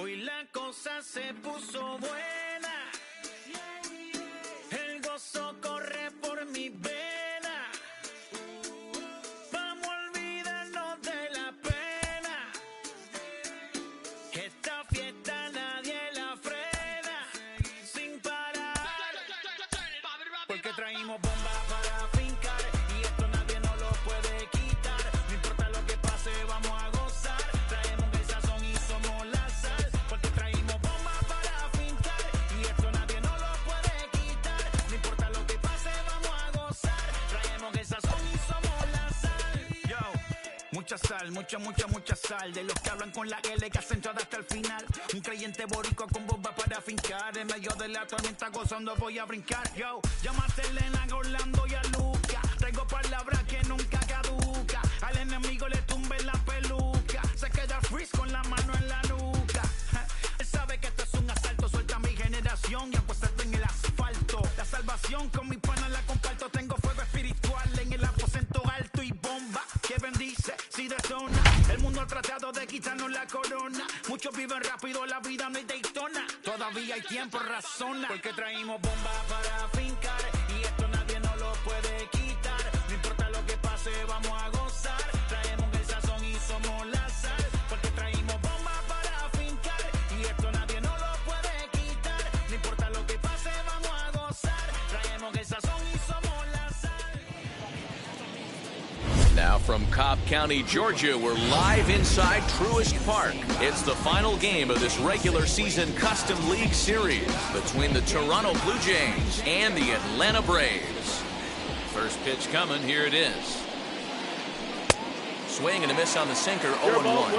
Hoy la cosa se puso buena. El gozo corre por mi vena. Vamos a olvidarnos de la pena. Esta fiesta nadie la frena. Sin parar. Porque traímos bomba para fincar. Y esto nadie nos lo puede quitar. No importa lo que pase, vamos a gozar. Traemos el sazón y somos la sal. Porque traímos bomba para fincar. Y esto nadie nos lo puede quitar. No importa lo que pase, vamos a gozar. Traemos el sazón y somos la sal. Yo, mucha sal, mucha sal. De los que hablan con la L que hacen todo hasta el final. Un creyente boricua con bomba para fincar. En medio de la tormenta gozando voy a brincar. Yo, llámate Elena, Orlando y a Luca. Traigo palabras que nunca caduca. Al enemigo le tumbe la peluca. Se queda freeze con la mano en la nuca. Él sabe que esto es un asalto. Suelta mi generación y apuéstate en el asfalto. La salvación con mi pana la comparto. Tengo fuego espiritual en el aposento alto y bomba que bendice si detona. El mundo ha tratado de quitarnos la corona. Muchos viven rápido, la vida no es Daytona. Todavía hay tiempo, razona. Porque traímos bomba para fincar. Y esto nadie nos lo puede quitar. No importa lo que pase, vamos a gozar. Traemos el sazón y somos la sal. Porque traímos bomba para fincar. Y esto nadie nos lo puede quitar. No importa lo que pase, vamos a gozar. Traemos el sazón y somos la sal. Now from Cobb County, Georgia, we're live inside Truist Park. It's the final game of this regular season Custom League Series between the Toronto Blue Jays and the Atlanta Braves. First pitch coming, here it is. Swing and a miss on the sinker, 0-1.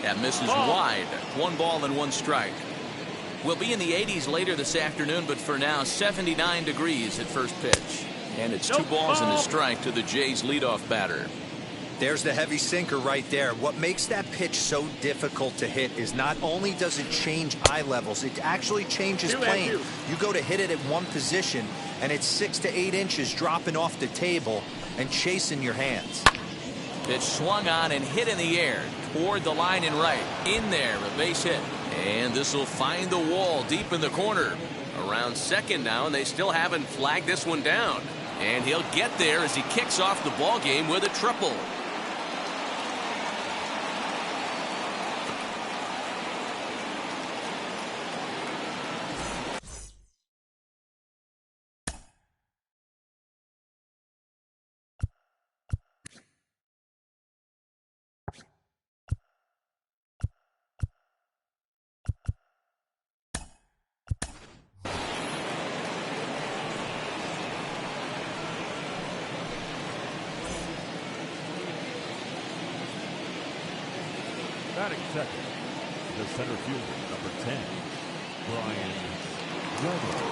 That misses wide. 1 ball and 1 strike. We'll be in the 80s later this afternoon, but for now, 79 degrees at first pitch. And it's 2 balls and a strike to the Jays' leadoff batter. There's the heavy sinker right there. What makes that pitch so difficult to hit is not only does it change eye levels, it actually changes plane. You go to hit it at one position, and it's 6 to 8 inches dropping off the table and chasing your hands. Pitch swung on and hit in the air toward the line and right. In there, a base hit. And this will find the wall deep in the corner. Around second now, and they still haven't flagged this one down. And he'll get there as he kicks off the ball game with a triple. Batting second, the center fielder, number 10, Brian Reynolds.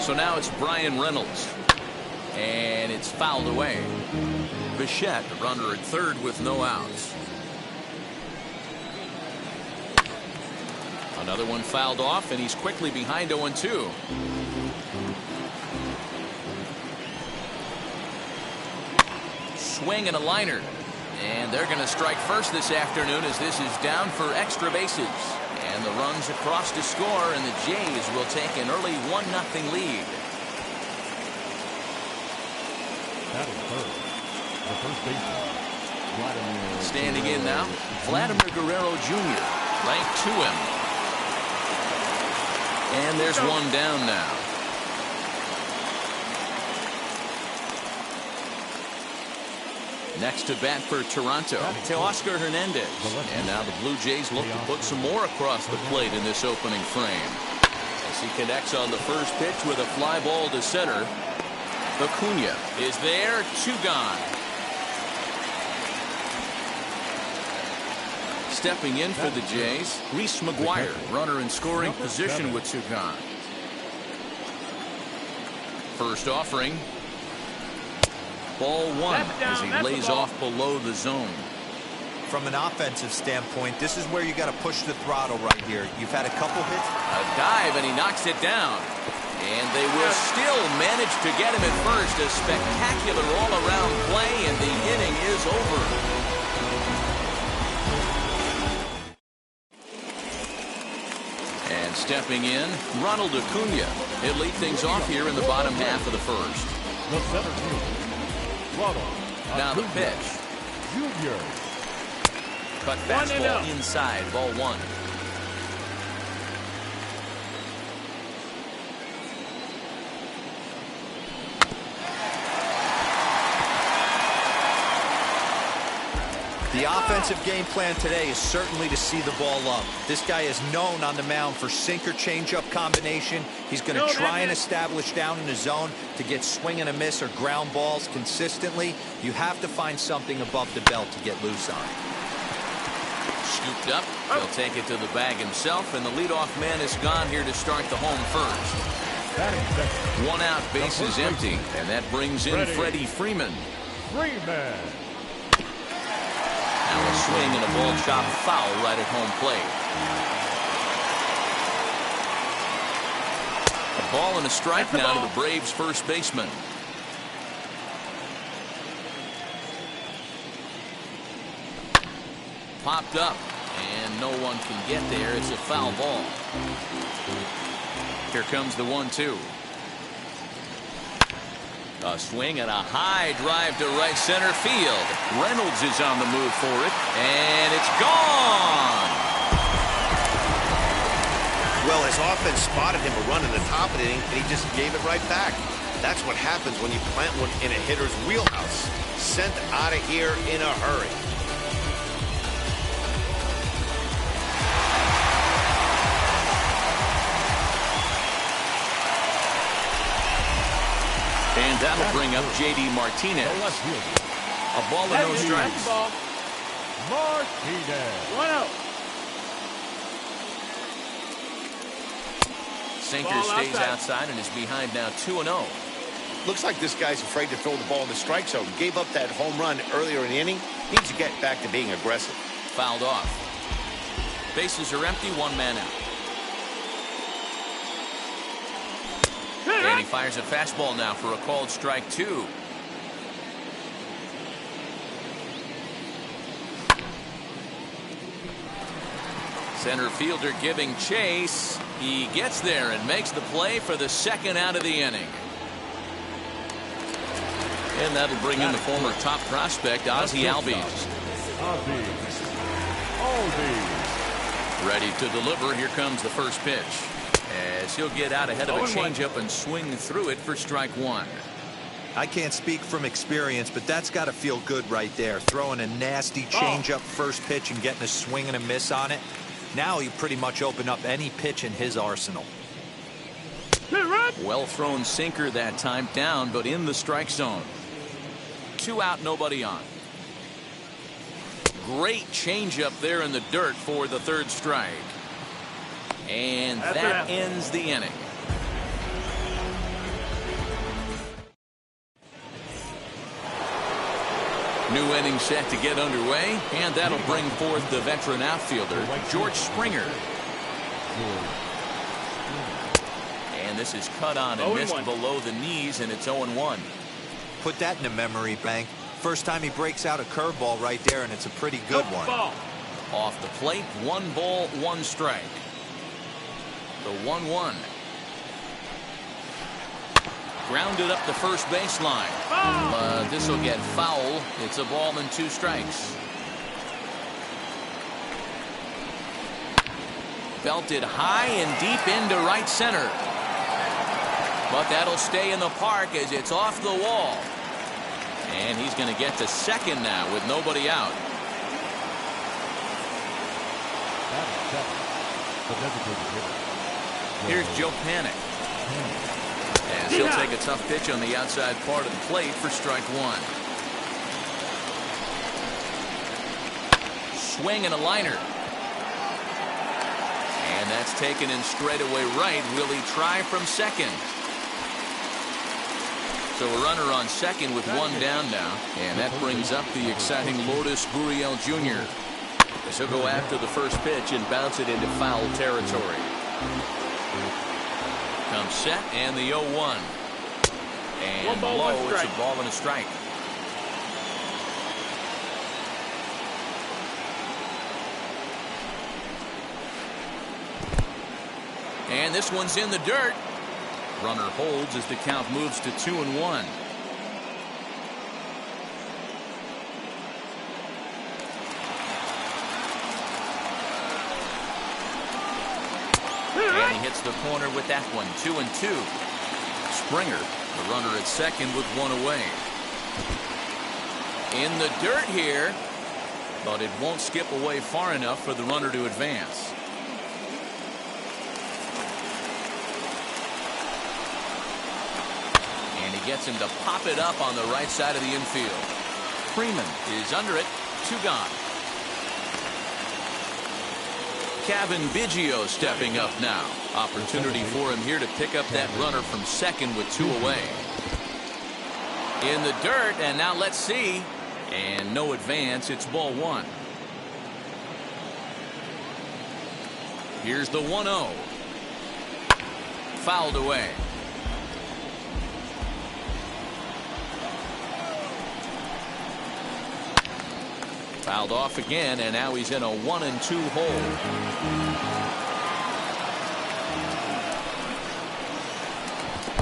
So now it's Brian Reynolds. And it's fouled away. Bichette, runner at third with no outs. Another one fouled off, and he's quickly behind 0-2. Swing and a liner. And they're going to strike first this afternoon as this is down for extra bases. And the runs across to score, and the Jays will take an early 1-0 lead. Batting third, the first baseman, Vladimir. Standing in now, Vladimir Guerrero Jr. ranked to him. And there's one down now. Next to bat for Toronto, Teoscar Hernandez. And now the Blue Jays look to put some more across the plate in this opening frame. As he connects on the first pitch with a fly ball to center. Acuna is there, 2 gone. Stepping in for the Jays, Reese McGuire, runner in scoring position with 2 gone. First offering. Ball 1 as he lays off below the zone. From an offensive standpoint, this is where you got to push the throttle right here. You've had a couple hits. A dive, and he knocks it down. And they will still manage to get him at first. A spectacular all-around play, and the inning is over. And stepping in, Ronald Acuna. He'll lead things off here in the bottom half of the first. The center fielder, Ronald Now the Acuna pitch. Jr. Cut fastball inside, ball one. The offensive game plan today is certainly to see the ball up. This guy is known on the mound for sinker changeup combination. He's going to try and establish down in the zone to get swing and a miss or ground balls consistently. You have to find something above the belt to get loose on. Scooped up. He'll take it to the bag himself, and the leadoff man is gone here to start the home first. Batting second. One out, base is empty, and that brings in Freddie Freeman. Freeman. Now a swing and a ball chop foul right at home plate. A ball and a strike now to the Braves first baseman. Popped up, and no one can get there. It's a foul ball. Here comes the 1-2. A swing and a high drive to right center field. Reynolds is on the move for it, and it's gone. Well, his offense spotted him a run in the top of the inning, and he just gave it right back. That's what happens when you plant one in a hitter's wheelhouse. Sent out of here in a hurry. And that'll bring up J.D. Martinez. A ball and no strikes. Martinez. 1-0. Sinker stays outside and is behind now 2-0. Looks like this guy's afraid to throw the ball in the strike zone. Gave up that home run earlier in the inning. Needs to get back to being aggressive. Fouled off. Bases are empty, one man out. And he fires a fastball now for a called strike two. Center fielder giving chase. He gets there and makes the play for the second out of the inning. And that'll bring in the former top prospect, Ozzie Albies. Ready to deliver. Here comes the first pitch. As he'll get out ahead of a changeup and swing through it for strike one. I can't speak from experience, but that's got to feel good right there. Throwing a nasty changeup first pitch and getting a swing and a miss on it. Now you pretty much open up any pitch in his arsenal. Well thrown sinker that time, down but in the strike zone. 2 out, nobody on. Great changeup there in the dirt for the third strike. And that ends the inning. New inning set to get underway, and that'll bring forth the veteran outfielder, George Springer. And this is cut on and missed below the knees, and it's 0-1. Put that in the memory bank. First time he breaks out a curveball right there, and it's a pretty good one. Off the plate, 1 ball, 1 strike. The 1-1. Grounded up the first baseline. This will get foul. It's a ball and 2 strikes. Belted high and deep into right center. But that'll stay in the park as it's off the wall. And he's going to get to second now with nobody out. Here's Joe Panic. As he'll take a tough pitch on the outside part of the plate for strike one. Swing and a liner. And that's taken in straightaway right. Will he try from second? So a runner on second with 1 down now. And that brings up the exciting Lourdes Gurriel Jr. as he'll go after the first pitch and bounce it into foul territory. comes set and the 0-1. And low, it's a ball and a strike. And this one's in the dirt. Runner holds as the count moves to 2-1. And he hits the corner with that one. 2-2. Springer, the runner at second with one away. In the dirt here, but it won't skip away far enough for the runner to advance. And he gets him to pop it up on the right side of the infield. Freeman is under it. 2 gone. Kevin Biggio stepping up now. Opportunity for him here to pick up that runner from second with 2 away. In the dirt, and now let's see. And no advance. It's ball 1. Here's the 1-0. Fouled away. Fouled off again, and now he's in a 1-2 hole.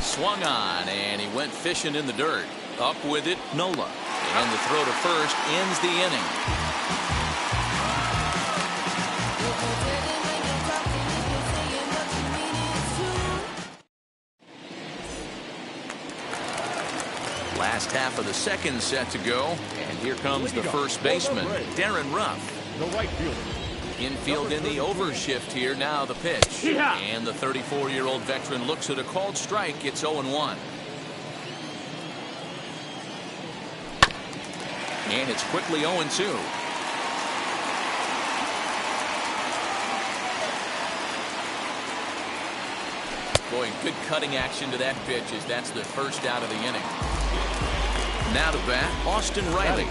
Swung on, and he went fishing in the dirt. Up with it, Nola. And the throw to first ends the inning. Last half of the second set to go, and here comes the first baseman, Darren Ruff. The right fielder. Infield in the overshift here. Now the pitch. And the 34-year-old veteran looks at a called strike. It's 0-1. And it's quickly 0-2. Boy, good cutting action to that pitch as that's the first out of the inning. Now to bat, Austin Riley. The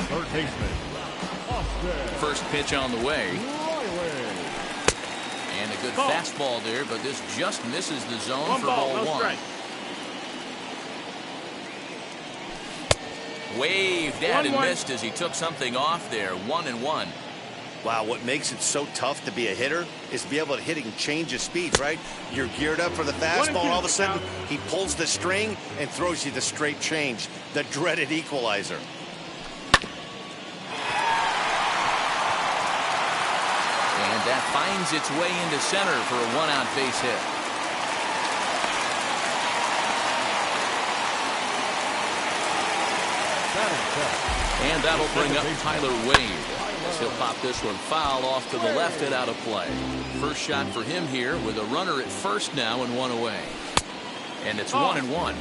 third baseman, Austin. First pitch on the way. Riley. And a good fastball there, but this just misses the zone for ball 1. Waved at and missed as he took something off there. 1-1. Wow, what makes it so tough to be a hitter is to be able to hit and change his speeds, right? You're geared up for the fastball, and all of a sudden he pulls the string and throws you the straight change, the dreaded equalizer. And that finds its way into center for a 1-out base hit. And that'll bring up Tyler Wade. As he'll pop this one foul off to the left and out of play. First shot for him here with a runner at first now and 1 away. And it's 1-1.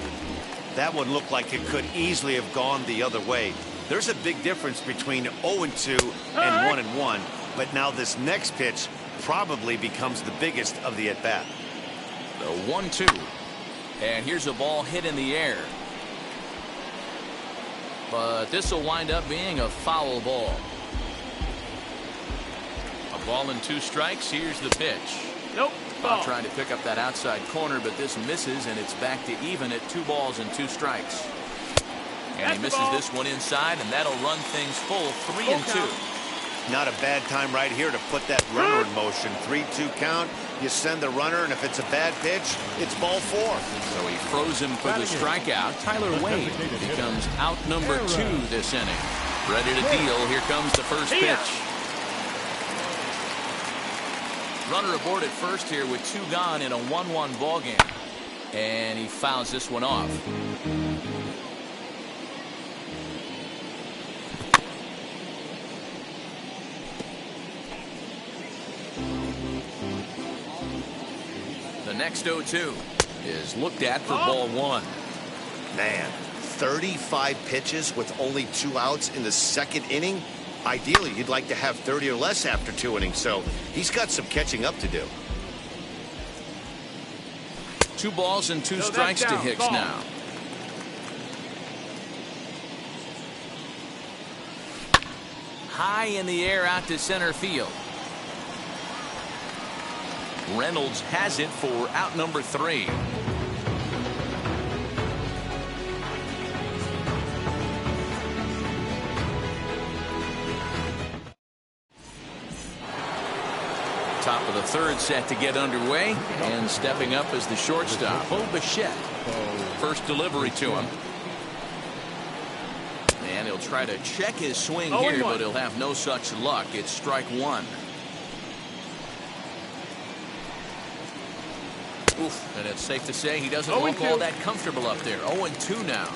That one looked like it could easily have gone the other way. There's a big difference between 0-2 and 1-1. But now this next pitch probably becomes the biggest of the at-bat. The 1-2. And here's a ball hit in the air. But this will wind up being a foul ball. A ball and 2 strikes. Here's the pitch. Nope. Trying to pick up that outside corner, but this misses, and it's back to even at 2 balls and 2 strikes. And he misses this one inside, and that'll run things full 3-2. Not a bad time right here to put that runner in motion. 3-2 count. You send the runner, and if it's a bad pitch, it's ball 4. So he froze him for the strikeout. Tyler Wade becomes out number 2 this inning. Ready to deal. Here comes the first pitch. Runner aboard at first here with 2 gone in a 1-1 ball game. And he fouls this one off. The next 0-2 is looked at for ball 1. Man, 35 pitches with only 2 outs in the second inning. Ideally, you'd like to have 30 or less after 2 innings, so he's got some catching up to do. 2 balls and 2 strikes to Hicks now. High in the air out to center field. Reynolds has it for out number 3. Top of the third set to get underway, and stepping up as the shortstop, Bichette. First delivery to him. And he'll try to check his swing here, but he'll have no such luck. It's strike 1. Oof, and it's safe to say he doesn't look all that comfortable up there. 0-2 now.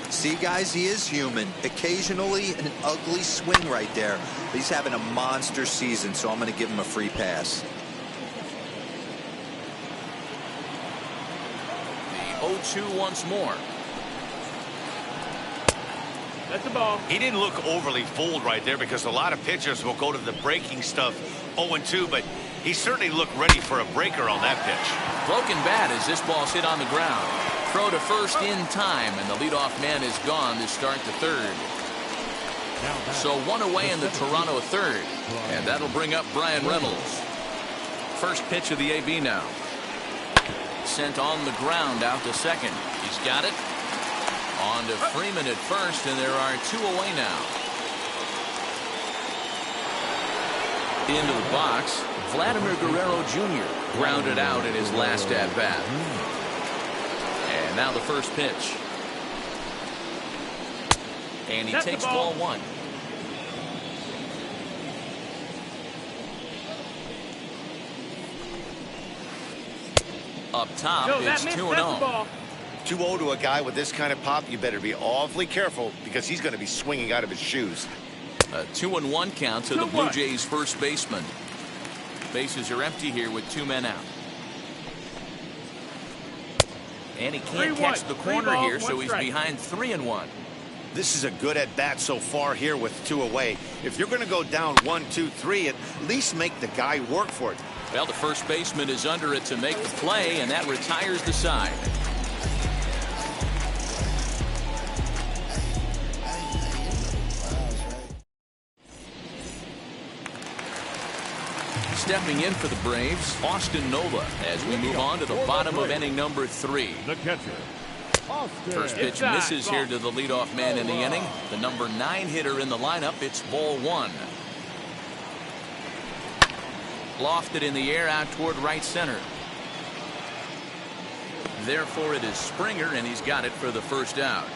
See, guys, he is human. Occasionally an ugly swing right there. He's having a monster season, so I'm going to give him a free pass. The 0-2 once more. That's the ball. He didn't look overly fooled right there because a lot of pitchers will go to the breaking stuff 0-2, but he certainly looked ready for a breaker on that pitch. Broken bat as this ball's hit on the ground. Throw to first in time, and the leadoff man is gone to start the third. So 1 away in the Toronto third, and that'll bring up Brian Reynolds. First pitch of the AB now. Sent on the ground out to second. He's got it. On to Freeman at first, and there are 2 away now. Into the box, Vladimir Guerrero Jr. grounded out in his last at-bat. And now the first pitch. And he takes ball 1. Up top, it's 2-0. 2-0 to a guy with this kind of pop, you better be awfully careful because he's going to be swinging out of his shoes. A 2-1 count to the Blue Jays first baseman. Bases are empty here with 2 men out. And he can't catch the corner here, so he's behind 3-1. This is a good at bat so far here with 2 away. If you're going to go down 1, 2, 3, at least make the guy work for it. Well, the first baseman is under it to make the play, and that retires the side. Stepping in for the Braves, Austin Nola, as we move on to the bottom of inning number 3. The catcher, Austin. First pitch misses here to the leadoff man in the inning. The number 9 hitter in the lineup. It's ball 1. Lofted in the air out toward right center. Therefore, it is Springer, and he's got it for the first out.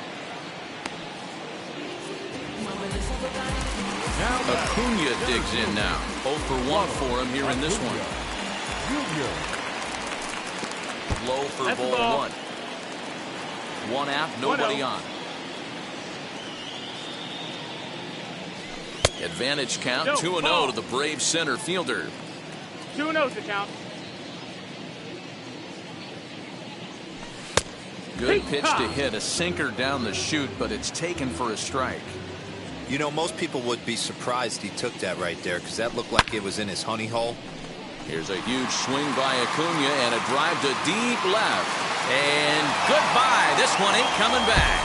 Acuna digs in now. 0 for 1 for him here in this one. Low for ball 1. 1 out, nobody on. Advantage count, 2-0 to the Braves center fielder. 2-0's the count. Good pitch to hit, a sinker down the chute, but it's taken for a strike. You know, most people would be surprised he took that right there because that looked like it was in his honey hole. Here's a huge swing by Acuna and a drive to deep left. And goodbye. This one ain't coming back.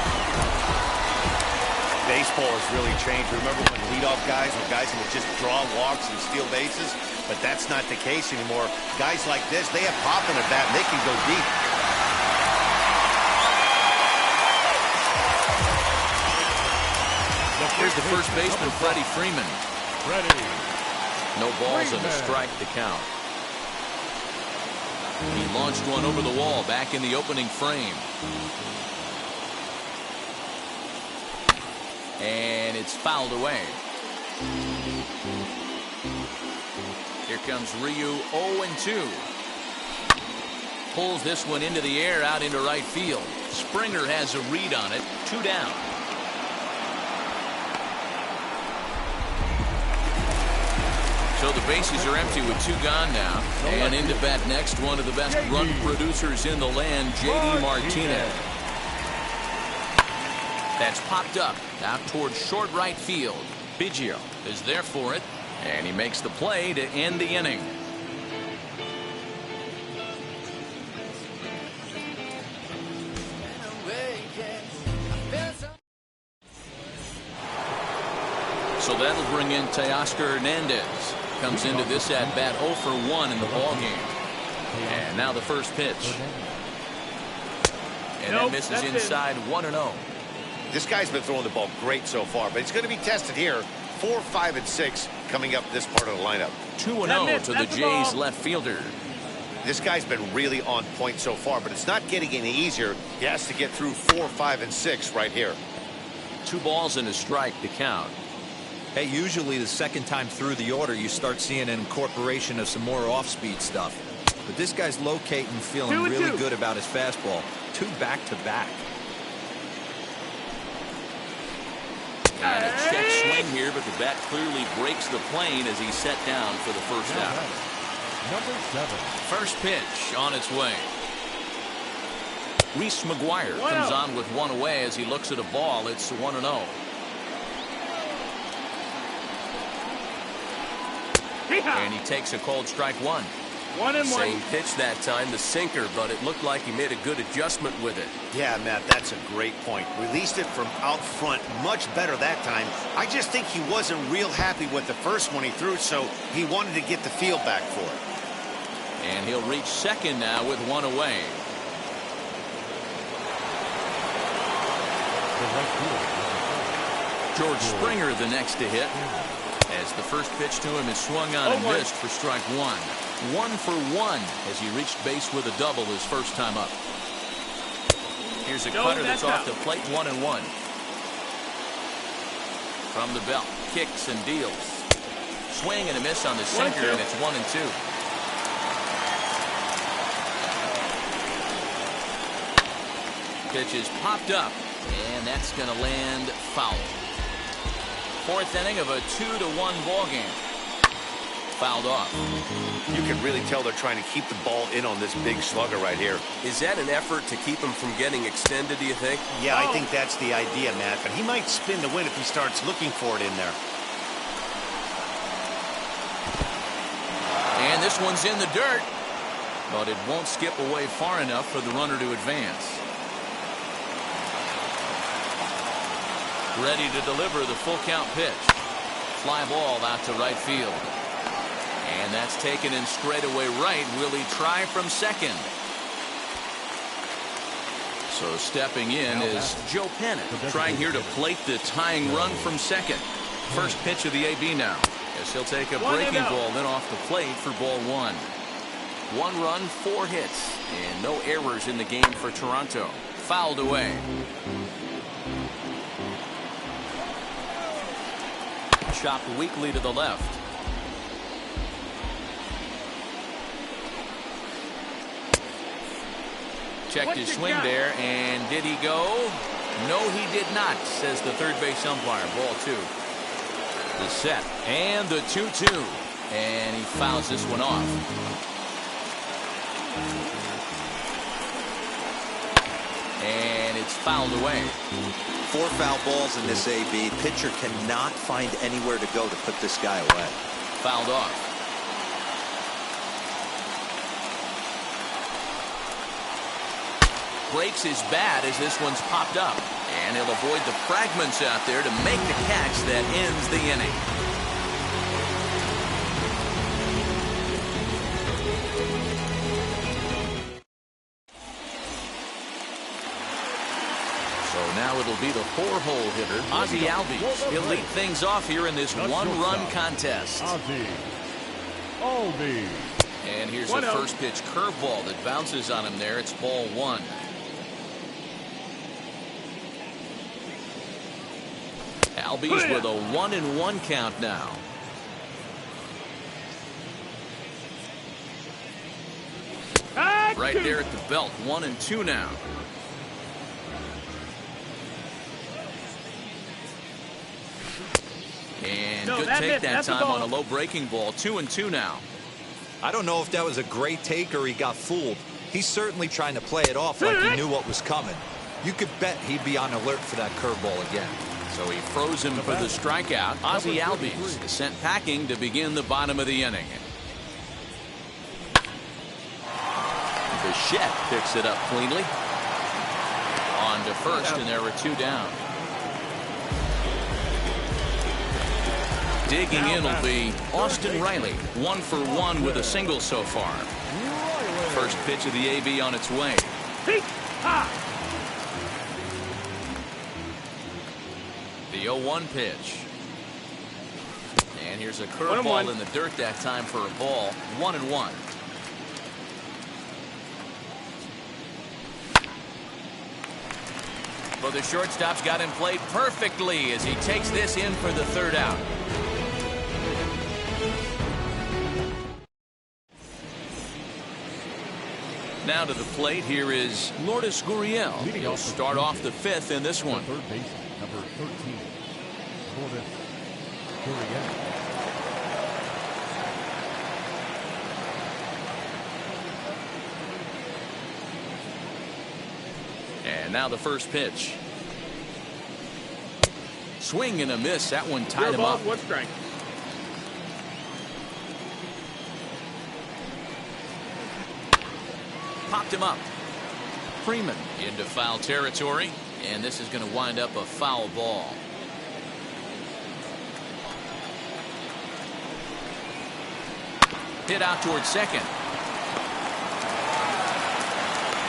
Baseball has really changed. Remember when leadoff guys were guys who would just draw walks and steal bases? But that's not the case anymore. Guys like this, they have pop in their bat and they can go deep. Here's the first baseman, Freddie Freeman. No balls and a strike to count. He launched one over the wall back in the opening frame. And it's fouled away. Here comes Ryu, 0-2. Pulls this one into the air out into right field. Springer has a read on it. 2 down. So the bases are empty with 2 gone now. And into bat next, one of the best run producers in the land, J.D. Martinez. That's popped up out towards short right field. Biggio is there for it, and he makes the play to end the inning. So that'll bring in Teoscar Hernandez. Comes into this at bat 0 for 1 in the ballgame. And now the first pitch. And Nope, that misses that's it. inside 1-0. This guy's been throwing the ball great so far, but he's going to be tested here. 4, 5, and 6 coming up this part of the lineup. 2-0 to the That's the Jays ball. left fielder. This guy's been really on point so far, but it's not getting any easier. He has to get through 4, 5, and 6 right here. 2 balls and a strike to count. Hey, usually the second time through the order, you start seeing an incorporation of some more off-speed stuff. But this guy's locating, feeling 2-2. really good about his fastball. 2 back-to-back. And a check swing here, but the bat clearly breaks the plane as he's set down for the first out. Number 7. First pitch on its way. Reese McGuire 1-0. comes on with 1 away as he looks at a ball. It's 1-0. And he takes a cold strike 1. 1-1. Same pitch that time, the sinker, but it looked like he made a good adjustment with it. Yeah, Matt, that's a great point. Released it from out front much better that time. I just think he wasn't real happy with the first one he threw, so he wanted to get the feel back for it. And he'll reach second now with 1 away. George Springer the next to hit. As the first pitch to him is swung on and missed for strike 1. 1 for 1 as he reached base with a double his first time up. Here's a cutter that's off the plate, 1-1. From the belt, kicks and deals. Swing and a miss on the sinker, and it's 1-2. Pitch is popped up, and that's going to land foul. 4th inning of a 2-1 ball game. Fouled off. You can really tell they're trying to keep the ball in on this big slugger right here. Is that an effort to keep him from getting extended, do you think? Yeah, I think that's the idea, Matt, but he might spin to win if he starts looking for it in there. And this one's in the dirt, but it won't skip away far enough for the runner to advance. Ready to deliver the full count pitch. Fly ball out to right field. And that's taken in straightaway right. Will he try from second? So stepping in is Joe Pennant, trying here to plate the tying run from second. First pitch of the AB now. As he'll take a breaking ball then off the plate for ball 1. 1 run, 4 hits, and no errors in the game for Toronto. Fouled away. Chopped weakly to the left. Checked his swing there, and did he go? No, he did not, says the third base umpire. Ball 2. The set, and the 2-2. And he fouls this one off. And it's fouled away. 4 foul balls in this AB. Pitcher cannot find anywhere to go to put this guy away. Fouled off. Breaks his bat as this one's popped up. And he'll avoid the fragments out there to make the catch that ends the inning. So now it'll be the 4-hole hitter, Ozzie Albies. He'll lead things off here in this 1-run contest. Ozzie Albies. And here's a first pitch curveball that bounces on him there. It's ball 1. Albies with a 1-1 count now. Right there at the belt. 1-2 now. And good take that time on a low breaking ball. 2-2 now. I don't know if that was a great take or he got fooled. He's certainly trying to play it off like he knew what was coming. You could bet he'd be on alert for that curveball again. So he froze him for the strikeout. Ozzie Albies is sent packing to begin the bottom of the inning. Bichette picks it up cleanly. On to first, and there were 2 down. Digging in will be Austin Riley. 1 for 1 with a single so far. first pitch of the AB on its way. Peek! Ha! The 0-1 pitch. And here's a curveball in the dirt that time for a ball. 1-1. Well, the shortstop's got him played perfectly as he takes this in for the third out. Now to the plate, here is Lourdes Gurriel. He'll start off the fifth in this one. Third baseman, number 13, Lourdes Gurriel. And now the first pitch. Swing and a miss. That one tied him up. What strike? Popped him up. Freeman into foul territory. And this is going to wind up a foul ball. Hit out towards second.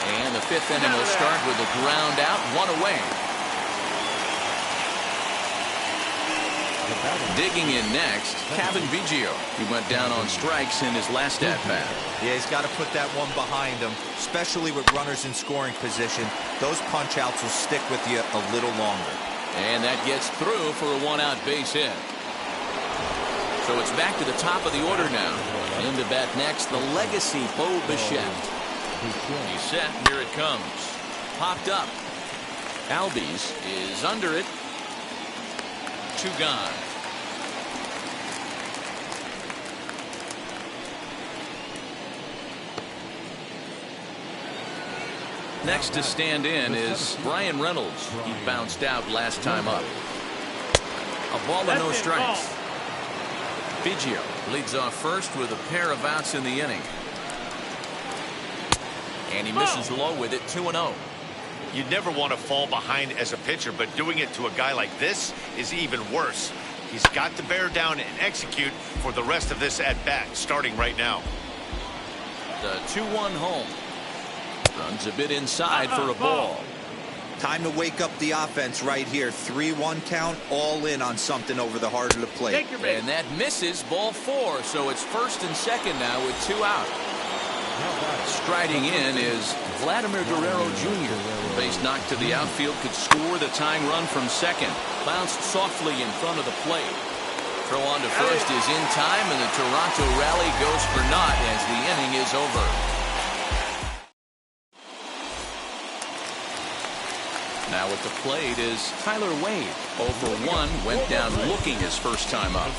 And the fifth inning will start with a ground out, one away. Digging in next, Kevin Biggio. He went down on strikes in his last at-bat. Yeah, he's got to put that one behind him, especially with runners in scoring position. Those punch-outs will stick with you a little longer. And that gets through for a one-out base hit. So it's back to the top of the order now. In to bat next, the legacy Bo Bichette. He's set, here it comes. Popped up. Albies is under it. 2 gone. Next to stand in is Brian Reynolds. He bounced out last time up. A ball and no strikes. Biggio leads off first with a pair of outs in the inning. And he misses low with it, 2-0. You'd never want to fall behind as a pitcher, but doing it to a guy like this is even worse. He's got to bear down and execute for the rest of this at-bat, starting right now. The 2-1 home. Runs a bit inside for a ball. Time to wake up the offense right here. 3-1 count, all in on something over the heart of the plate. And that misses, ball 4. So it's first and second now with 2 out. Striding in is Vladimir Guerrero Jr. Base knocked to the outfield, could score the tying run from second. Bounced softly in front of the plate. Throw on to first is in time, and the Toronto rally goes for naught as the inning is over. Now at the plate is Tyler Wade. 0 for 1, went down looking his first time up.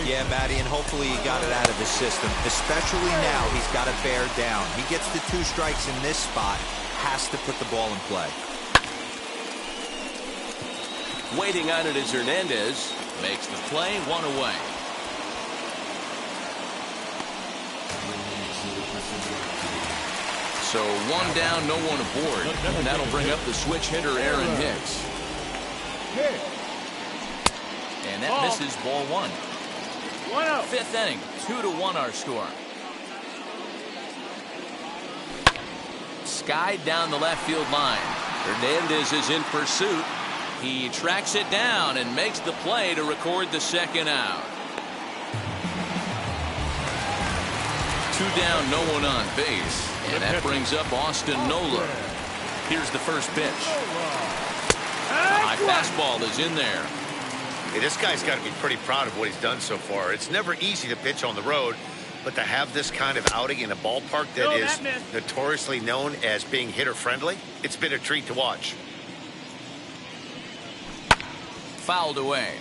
Yeah, Matty, and hopefully he got it out of his system. Especially now, he's got to bear down. He gets the 2 strikes in this spot, has to put the ball in play. Waiting on it is Hernandez. Makes the play, 1 away. So 1 down, no one aboard. And that'll bring up the switch hitter, Aaron Hicks. And that misses, ball 1. 1-0. 5th inning, 2-1 our score. Skied down the left field line. Hernandez is in pursuit. He tracks it down and makes the play to record the second out. 2 down, no one on base. And that brings up Austin Nola. Here's the first pitch. High fastball is in there. Hey, this guy's got to be pretty proud of what he's done so far. It's never easy to pitch on the road, but to have this kind of outing in a ballpark that is notoriously known as being hitter-friendly, it's been a treat to watch. Fouled away.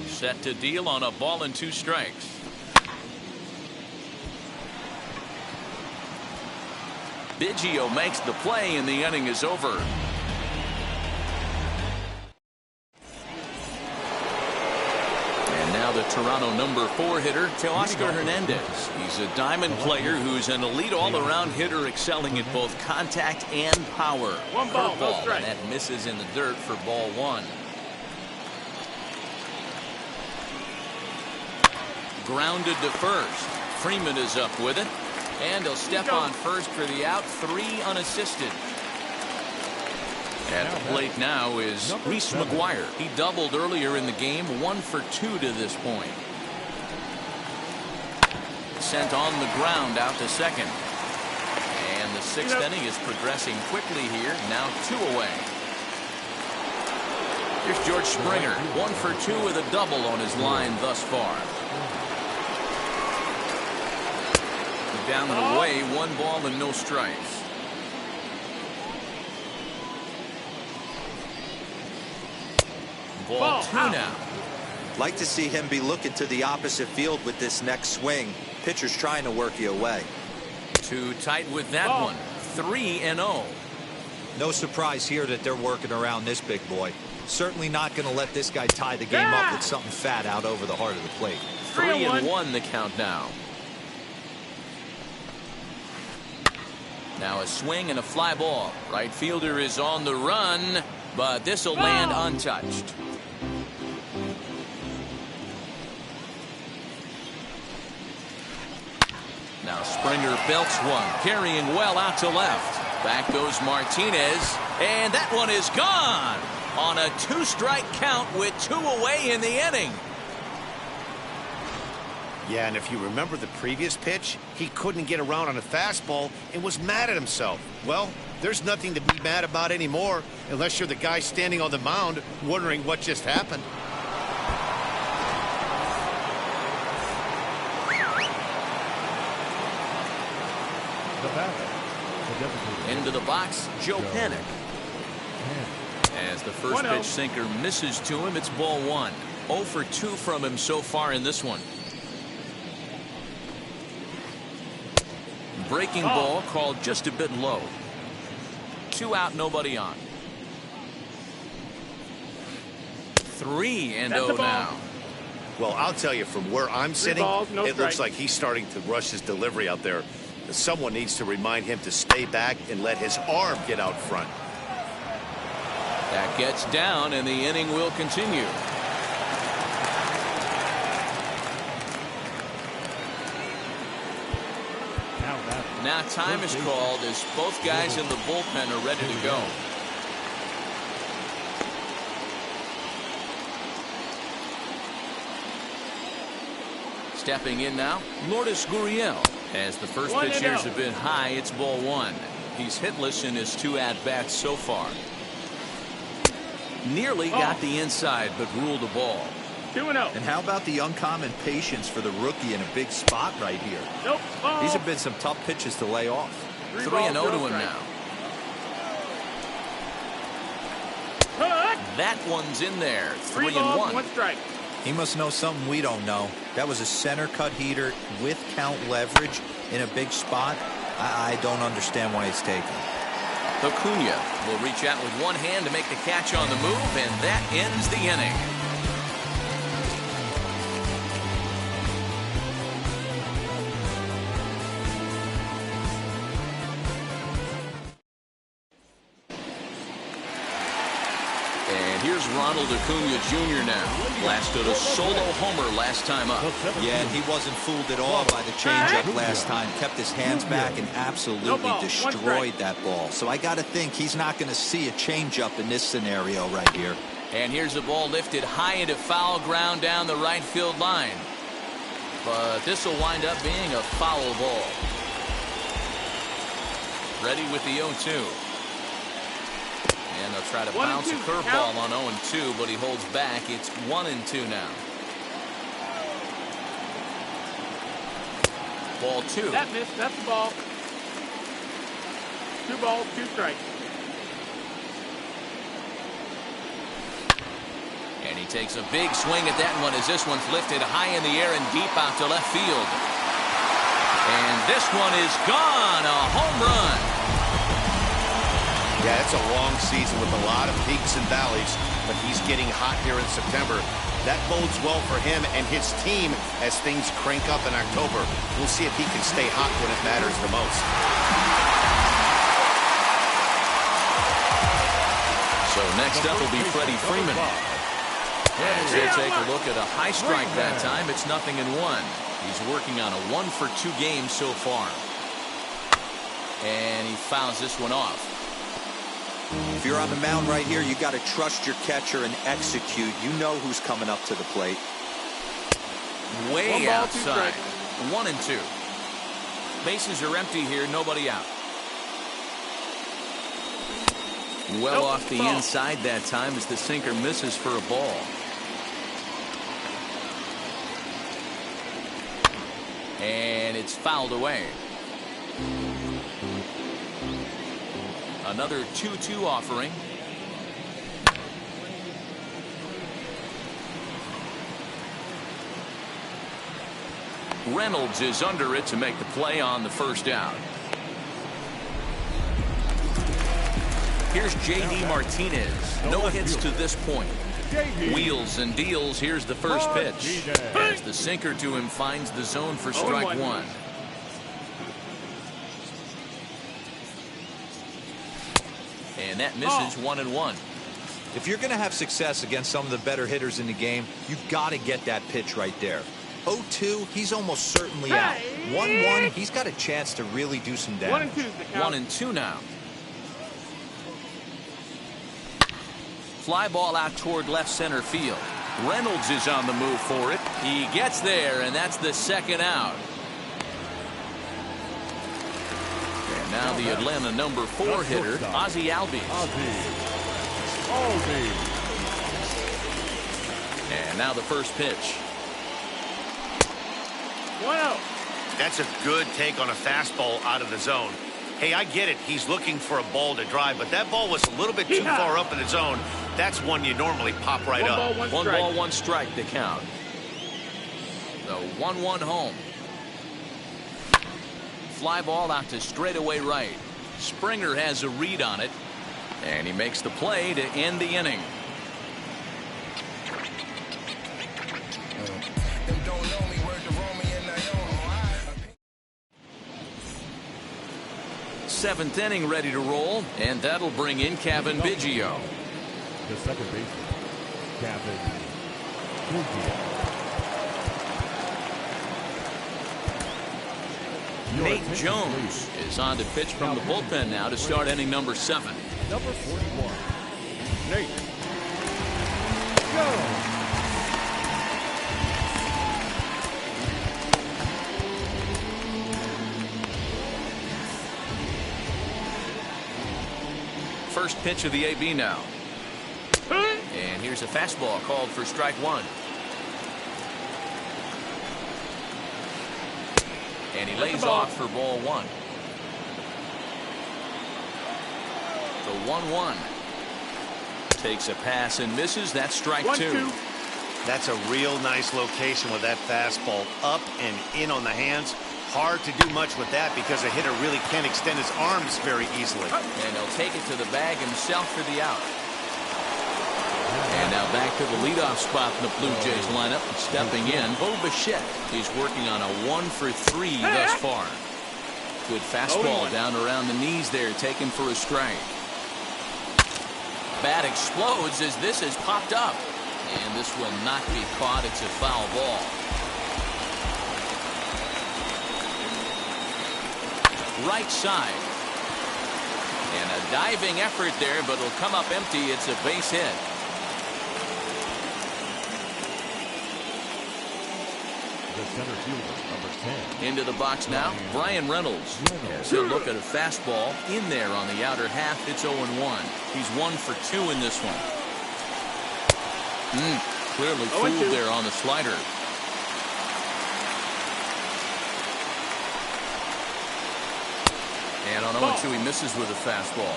Set to deal on a ball and 2 strikes. Biggio makes the play and the inning is over. And now the Toronto number 4 hitter, Teoscar Hernandez. He's a diamond player who's an elite all-around hitter, excelling at both contact and power. 1 ball, no strike. And that misses in the dirt for ball 1. Grounded to first. Freeman is up with it. And he'll step on first for the out. 3 unassisted. At the plate now is Reese McGuire. He doubled earlier in the game. 1 for 2 to this point. Sent on the ground out to second. And the 6th inning is progressing quickly here. Now 2 away. Here's George Springer. 1 for 2 with a double on his line thus far. Down and away. 1 ball and no strikes. Ball 2 now. Like to see him be looking to the opposite field with this next swing. Pitcher's trying to work you away. Too tight with that one. 3-0. No surprise here that they're working around this big boy. Certainly not going to let this guy tie the game up with something fat out over the heart of the plate. 3-1 the count now. Now a swing and a fly ball. Right fielder is on the run, but this will land untouched. Now Springer belts one, carrying well out to left. Back goes Martinez, and that one is gone on a 2-strike count with 2 away in the inning. Yeah, and if you remember the previous pitch, he couldn't get around on a fastball and was mad at himself. Well, there's nothing to be mad about anymore unless you're the guy standing on the mound wondering what just happened. Into the box, Joe Panik. As the first pitch sinker misses to him, it's ball 1. 0 for 2 from him so far in this one. Breaking ball called just a bit low. 2 out, nobody on. 3-0 now. Well, I'll tell you, from where I'm sitting, it looks like he's starting to rush his delivery out there. Someone needs to remind him to stay back and let his arm get out front. That gets down, and the inning will continue. Now time is called as both guys in the bullpen are ready to go. Stepping in now, Lourdes Gurriel. As the first pitch here's a bit high, it's ball 1. He's hitless in his 2 at-bats so far. Nearly got the inside, but ruled a ball. 2-0. And how about the uncommon patience for the rookie in a big spot right here? These have been some tough pitches to lay off. 3-0 to him now. That one's in there. 3-1. 1 strike. He must know something we don't know. That was a center cut heater with count leverage in a big spot. I don't understand why it's taken. Acuna will reach out with one hand to make the catch on the move, and that ends the inning. Here's Ronald Acuna Jr. now. Blasted a solo homer last time up. Yeah, and he wasn't fooled at all by the changeup last time. Kept his hands back and absolutely destroyed that ball. So I got to think he's not going to see a changeup in this scenario right here. And here's the ball lifted high into foul ground down the right field line. But this will wind up being a foul ball. Ready with the 0-2. And they'll try to bounce a curveball on 0-2, but he holds back. It's 1-2 now. Ball 2. That missed. That's the ball. 2 balls, 2 strikes. And he takes a big swing at that one as this one's lifted high in the air and deep out to left field. And this one is gone. A home run. Yeah, it's a long season with a lot of peaks and valleys, but he's getting hot here in September. That bodes well for him and his team as things crank up in October. We'll see if he can stay hot when it matters the most. So next up will be Freddie Freeman. As they take a look at a high strike that time, it's 0-1. He's working on a 1-for-2 game so far. And he fouls this one off. If you're on the mound right here, you got to trust your catcher and execute. You know who's coming up to the plate. Way outside. 1-2. Bases are empty here, nobody out. Well off the inside that time as the sinker misses for a ball. And it's fouled away. Another 2-2 offering. Reynolds is under it to make the play on the first out. Here's J.D. Martinez. No hits to this point. Wheels and deals. Here's the first pitch. As the sinker to him finds the zone for strike one. And that misses 1-1. If you're going to have success against some of the better hitters in the game, you got to get that pitch right there. 0-2, he's almost certainly out. 1-1, he's got a chance to really do some damage. 1-2 now. Fly ball out toward left center field. Reynolds is on the move for it. He gets there, and that's the second out. And now the Atlanta number 4 hitter, Ozzie Albies. And now the first pitch. 1-0. That's a good take on a fastball out of the zone. Hey, I get it. He's looking for a ball to drive, but that ball was a little bit too far up in the zone. That's one you normally pop right up. One ball, one strike to count. The 1-1 home. Fly ball out to straightaway right. Springer has a read on it, and he makes the play to end the inning. Seventh inning ready to roll, and that'll bring in Kevin Biggio. The second baseman, Kevin Biggio. Nate Jones is on to pitch from the bullpen now to start inning number 7. Number 41, Nate Jones. First pitch of the AB now. And here's a fastball called for strike one. And he lays off for ball one. The 1-1. Takes a pass and misses. That's strike two. That's a real nice location with that fastball up and in on the hands. Hard to do much with that because a hitter really can't extend his arms very easily. And he'll take it to the bag himself for the out. And now back to the leadoff spot in the Blue Jays lineup. Stepping in, Bo Bichette. He's working on a 1-for-3 thus far. Good fastball down around the knees there, taken for a strike. Bat explodes as this is popped up. And this will not be caught. It's a foul ball. Right side. And a diving effort there, but it'll come up empty. It's a base hit. The center fielder, number 10. Into the box now, Brian Reynolds. As he'll look at a fastball in there on the outer half. It's 0-1. He's 1 for 2 in this one. Clearly fooled there on the slider. And on 0-2, he misses with a fastball.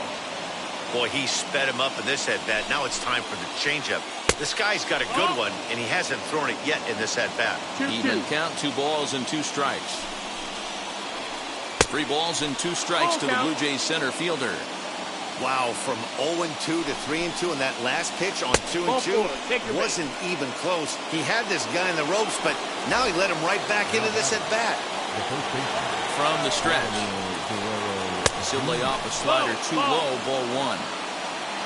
Boy, he sped him up in this at-bat. Now it's time for the changeup. This guy's got a good one, and he hasn't thrown it yet in this at-bat. Even count, 2 balls and 2 strikes. 3 balls and 2 strikes to the Blue Jays center fielder. Wow, from 0-2 to 3-2 in that last pitch on 2-2 wasn't even close. He had this guy in the ropes, but now he let him right back into this at-bat. From the stretch. He'll lay off a slider too low, ball 1.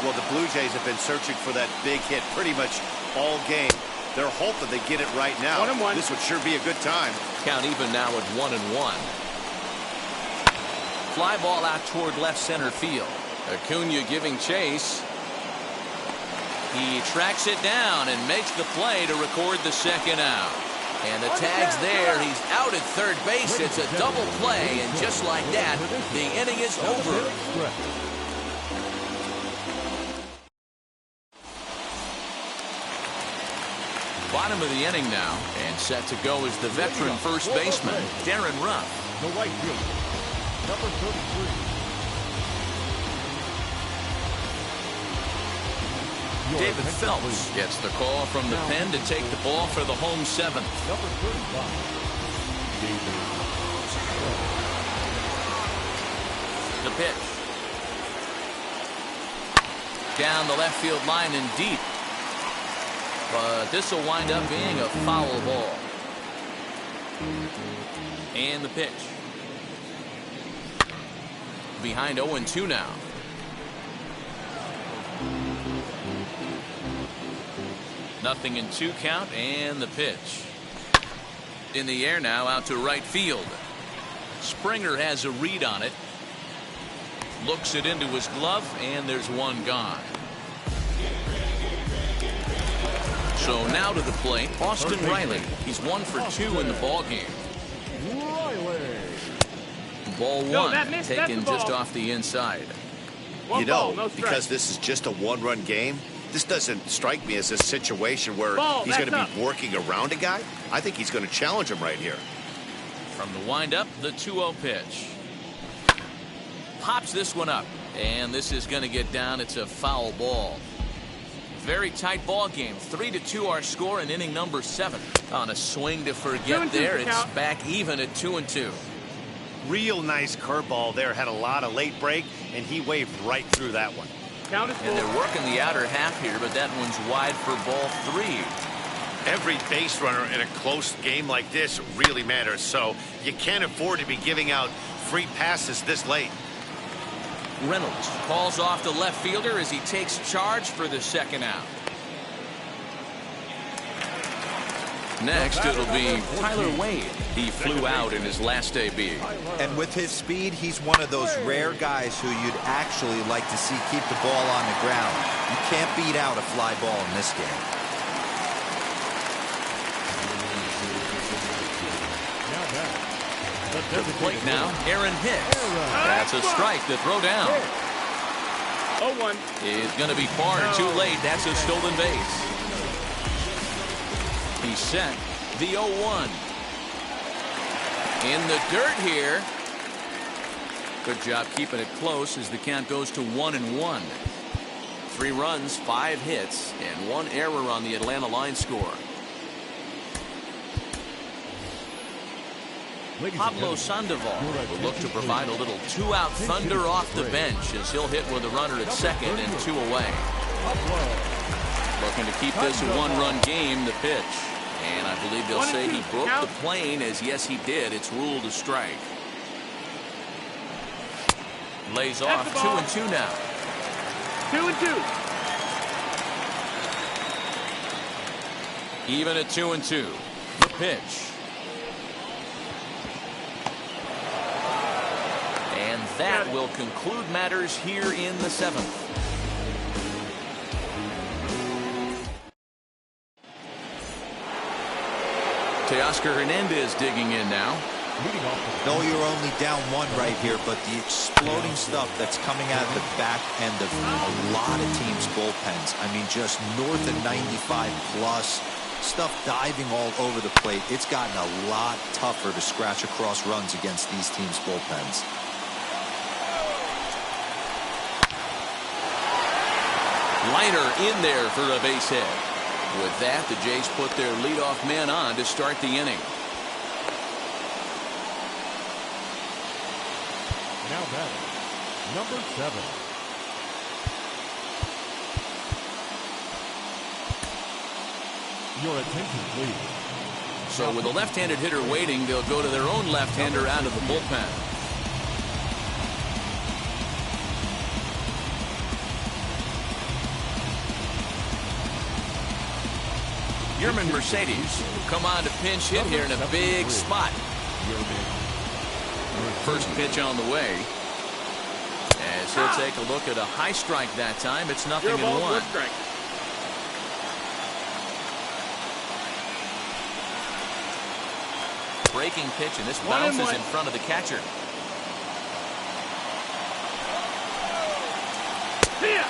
Well, the Blue Jays have been searching for that big hit pretty much all game. They're hoping they get it right now. 1-1. This would sure be a good time. Count even now at 1-1. Fly ball out toward left center field. Acuna giving chase. He tracks it down and makes the play to record the second out. And the tag's there. He's out at third base. It's a double play, and just like that, the inning is over. Bottom of the inning now, and set to go is the veteran first baseman, Darren Ruff. The right fielder, number 33. David Phelps gets the call from the pen to take the ball for the home seventh. Number 35. David. The pitch. Down the left field line and deep. But this will wind up being a foul ball. And the pitch. Behind 0-2 now. Nothing in 2 count, and the pitch. In the air now, out to right field. Springer has a read on it. Looks it into his glove, and there's one gone. So now to the plate, Austin Riley. He's 1 for 2 in the ball game. Ball one, taken just off the inside. You know, because this is just a one-run game, this doesn't strike me as a situation where he's going to be working around a guy. I think he's going to challenge him right here. From the windup, the 2-0 pitch. Pops this one up, and this is going to get down. It's a foul ball. Very tight ball game. 3-2 our score in inning number 7. On a swing to forget there, it's back even at 2-2. Real nice curveball there. Had a lot of late break, and he waved right through that one. And they're working the outer half here, but that one's wide for ball 3. Every base runner in a close game like this really matters, so you can't afford to be giving out free passes this late. Reynolds calls off the left fielder as he takes charge for the second out. Next, it'll be Tyler Wade. He flew out in his last debut. And with his speed, he's one of those rare guys who you'd actually like to see keep the ball on the ground. You can't beat out a fly ball in this game. To the plate now, Aaron Hicks. That's a strike to throw down. 0-1. Is going to be far too late. That's a stolen base. He's set the 0-1. In the dirt here. Good job keeping it close as the count goes to 1-1. 3 runs, 5 hits, and 1 error on the Atlanta line score. Pablo Sandoval will look to provide a little 2-out thunder off the bench as he'll hit with a runner at second and 2 away. Looking to keep this a 1-run game, the pitch. And I believe they'll say he broke the plane, as yes he did. It's ruled a strike. Lays off 2-2 now. 2-2. Even at 2-2. The pitch. And that will conclude matters here in the 7th. Teoscar Hernandez digging in now. No, you're only down 1 right here, but the exploding stuff that's coming out of the back end of a lot of teams' bullpens. I mean, just north of 95 plus. Stuff diving all over the plate. It's gotten a lot tougher to scratch across runs against these teams' bullpens. Liner in there for a base hit. With that, the Jays put their leadoff man on to start the inning. Now batting, number 7. Your attention, please. So with a left-handed hitter waiting, they'll go to their own left-hander out of the bullpen. German Mercedes come on to pinch hit here in a big spot. First pitch on the way. As he'll take a look at a high strike that time. It's 0-1. Breaking pitch, and this bounces in front of the catcher.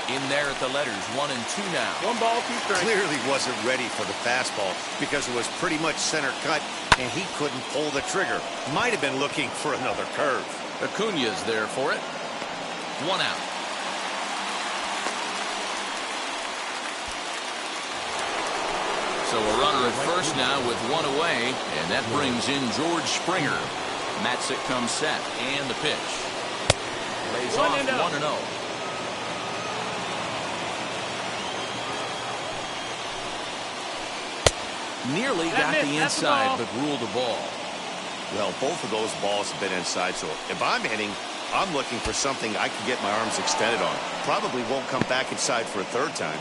In there at the letters, 1-2 now. 1 ball, 2 strikes. Clearly wasn't ready for the fastball because it was pretty much center cut and he couldn't pull the trigger. Might have been looking for another curve. Acuna's there for it. 1 out. So a runner at first now with 1 away, and that brings in George Springer. Matzik comes set, and the pitch. Lays off 1-0. Nearly got the inside, but ruled a ball. Well, both of those balls have been inside, so if I'm hitting, I'm looking for something I can get my arms extended on. Probably won't come back inside for a third time.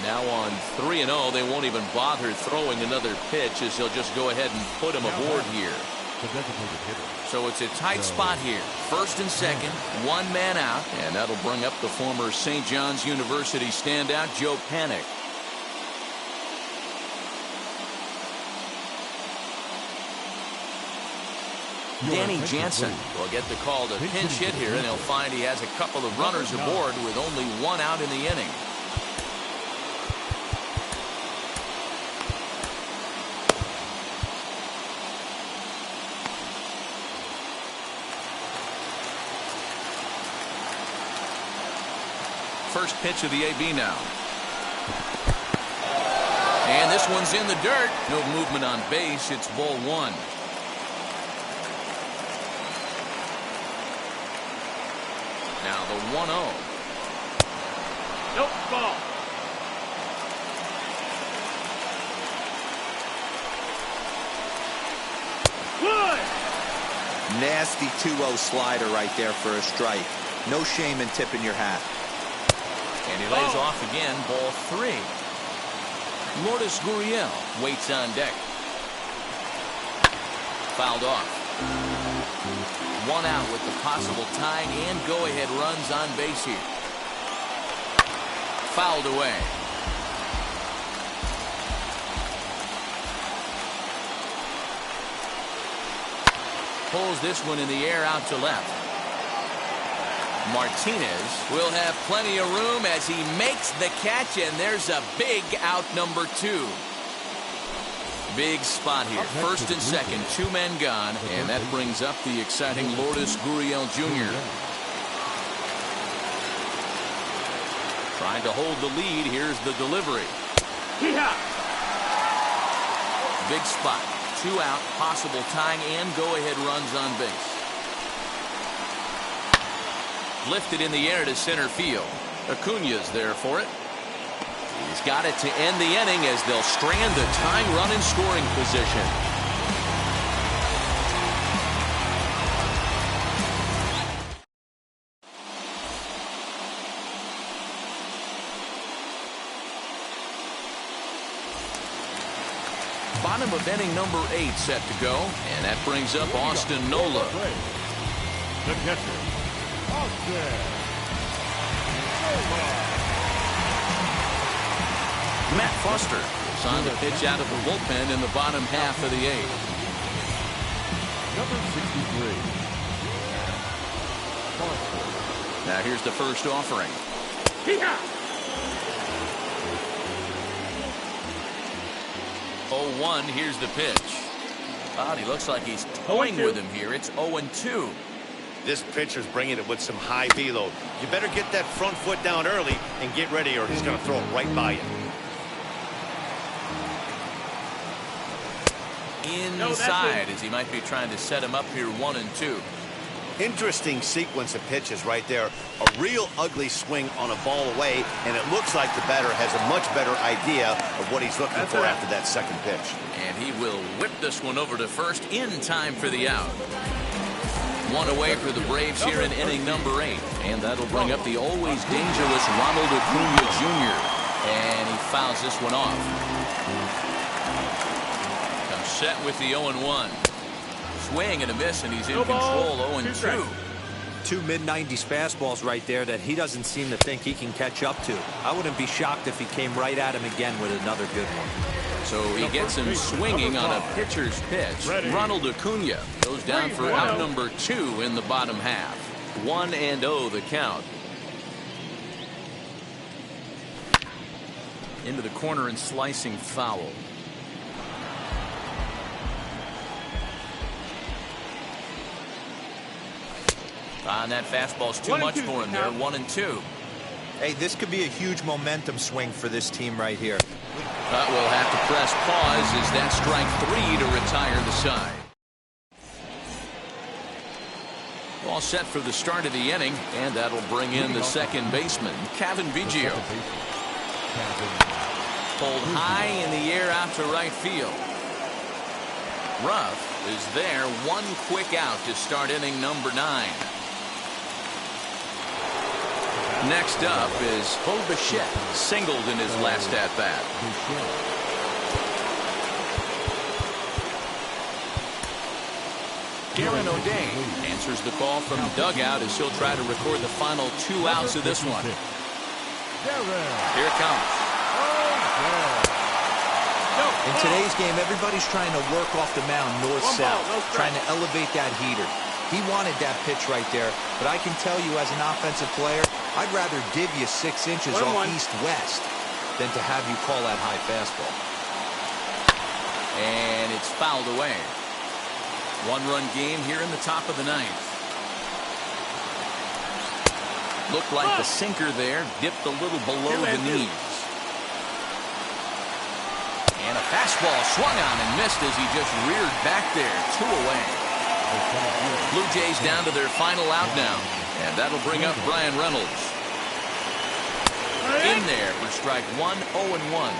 Now on 3-0, they won't even bother throwing another pitch as they'll just go ahead and put him aboard here. So it's a tight spot here. First and second, 1 man out, and that'll bring up the former St. John's University standout, Joe Panik. Danny Jansen will get the call to pinch hit here, and he'll find he has a couple of runners aboard with only 1 out in the inning. First pitch of the AB now. And this one's in the dirt. No movement on base. It's ball 1. Now the 1-0. Nope, ball. Good. Nasty 2-0 slider right there for a strike. No shame in tipping your hat. And he lays off again, ball 3. Lourdes Gurriel waits on deck. Fouled off. 1 out with the possible tying and go-ahead runs on base here. Fouled away. Pulls this one in the air out to left. Martinez will have plenty of room as he makes the catch, and there's a big out, number 2. Big spot here. First and second, 2 men gone, and that brings up the exciting Lourdes Gurriel Jr. Trying to hold the lead. Here's the delivery. Big spot. 2 out, possible tying and go-ahead runs on base. Lifted in the air to center field. Acuna's there for it. He's got it to end the inning as they'll strand the tying run in scoring position. Bottom of inning number 8 set to go, and that brings up Austin Nola. The catcher, Matt Foster is on the pitch out of the bullpen in the bottom half of the 8th. Number 63. Now here's the first offering. 0-1, here's the pitch. Wow, he looks like he's toying with him here. It's 0-2. This pitcher's bringing it with some high velo. You better get that front foot down early and get ready, or he's going to throw it right by you. Inside, as he might be trying to set him up here, 1-2. Interesting sequence of pitches right there. A real ugly swing on a ball away, and it looks like the batter has a much better idea of what he's looking for after that second pitch. And he will whip this one over to first in time for the out. One away for the Braves here in inning number 8. And that'll bring up the always dangerous Ronald Acuna Jr. And he fouls this one off. Now set with the 0-1. Swing and a miss, and he's in control. 0-2. Two mid-90s fastballs right there that he doesn't seem to think he can catch up to. I wouldn't be shocked if he came right at him again with another good one. So he gets him swinging on a pitcher's pitch. Ronald Acuna goes down for out number 2 in the bottom half. 1-0 the count. Into the corner and slicing foul. And that fastball's too much for him there. 1-2. Hey, this could be a huge momentum swing for this team right here. But we'll have to press pause as that strike 3 to retire the side. All set for the start of the inning, and that'll bring in the second baseman, Kevin Biggio. Pulled high in the air out to right field. Ruff is there, one quick out to start inning number 9. Next up is Bo Bichette, singled in his last at-bat. Aaron O'Day answers the call from the dugout as he'll try to record the final 2 outs of this one. Here it comes. In today's game, everybody's trying to work off the mound north-south, trying to elevate that heater. He wanted that pitch right there, but I can tell you as an offensive player, I'd rather div you 6 inches off east-west than to have you call that high fastball. And it's fouled away. 1-run game here in the top of the 9th. Looked like the sinker there dipped a little below the knees. And a fastball swung on and missed as he just reared back there. 2 away. Blue Jays down to their final out now. And that'll bring up Brian Reynolds. In there for strike 1, 0-1.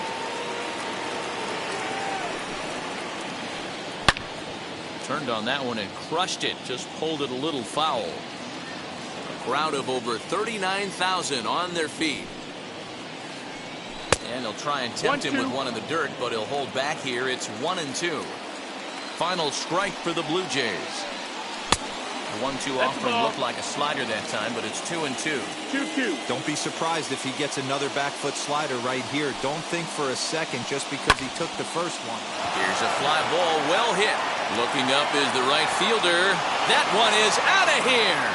Turned on that one and crushed it. Just pulled it a little foul. A crowd of over 39,000 on their feet. And they'll try and tempt him with one in the dirt, but he'll hold back here. It's 1-2. Final strike for the Blue Jays. The 1-2 offering looked like a slider that time, but it's 2-2. 2-2. Don't be surprised if he gets another back foot slider right here. Don't think for a second just because he took the first one. Here's a fly ball, well hit. Looking up is the right fielder. That one is out of here.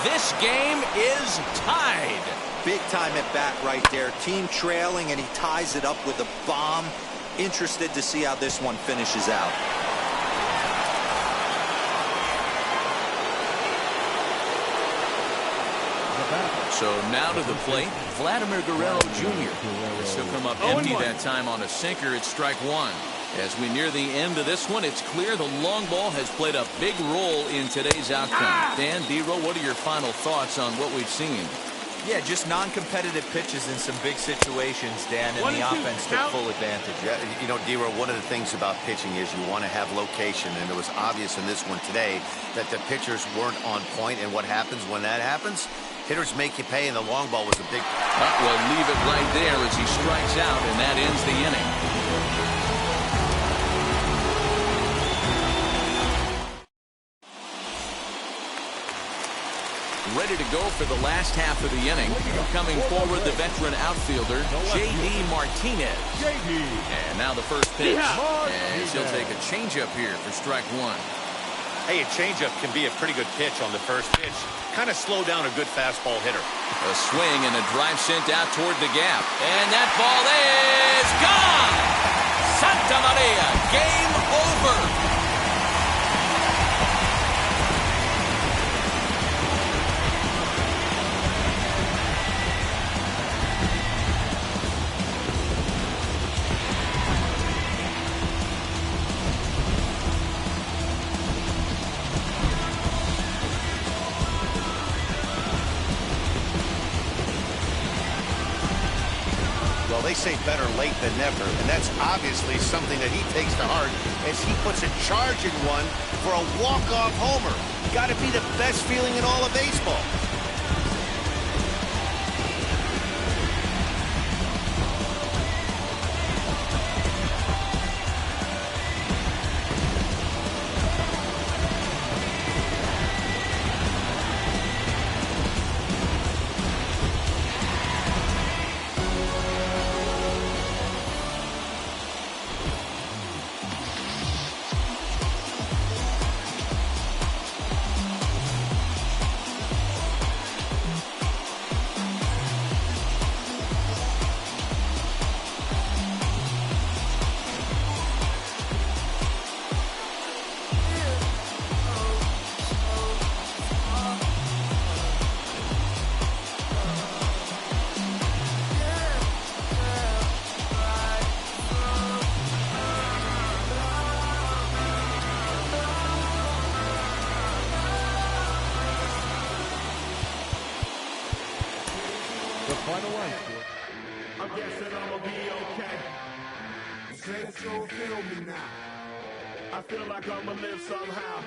This game is tied. Big time at bat right there. Team trailing, and he ties it up with a bomb. Interested to see how this one finishes out. So now to the plate, Vladimir Guerrero Jr. This will come up empty that time on a sinker. It's strike 1. As we near the end of this one, it's clear the long ball has played a big role in today's outcome. Dan, D-Roll, what are your final thoughts on what we've seen? Yeah, just non-competitive pitches in some big situations, Dan, and the offense took full advantage. Yeah, you know, D-Roll, one of the things about pitching is you want to have location, and it was obvious in this one today that the pitchers weren't on point, and what happens when that happens? Hitters make you pay, and the long ball was a big... We'll leave it right there as he strikes out, and that ends the inning. Ready to go for the last half of the inning. Coming forward, the veteran outfielder, J.D. Martinez. And now the first pitch. And he'll take a changeup here for strike 1. Hey, a changeup can be a pretty good pitch on the first pitch. Kind of slow down a good fastball hitter. A swing and a drive sent out toward the gap. And that ball is gone! Santa Maria, game over! they say better late than never, and that's obviously something that he takes to heart as he puts a charge in one for a walk-off homer. Got to be the best feeling in all of baseball. The final line score. I'm guessing I'ma be okay. Saints gon' feel me now. I feel like I'ma live somehow.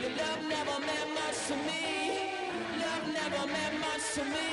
Your love never meant much to me. Love never meant much to me.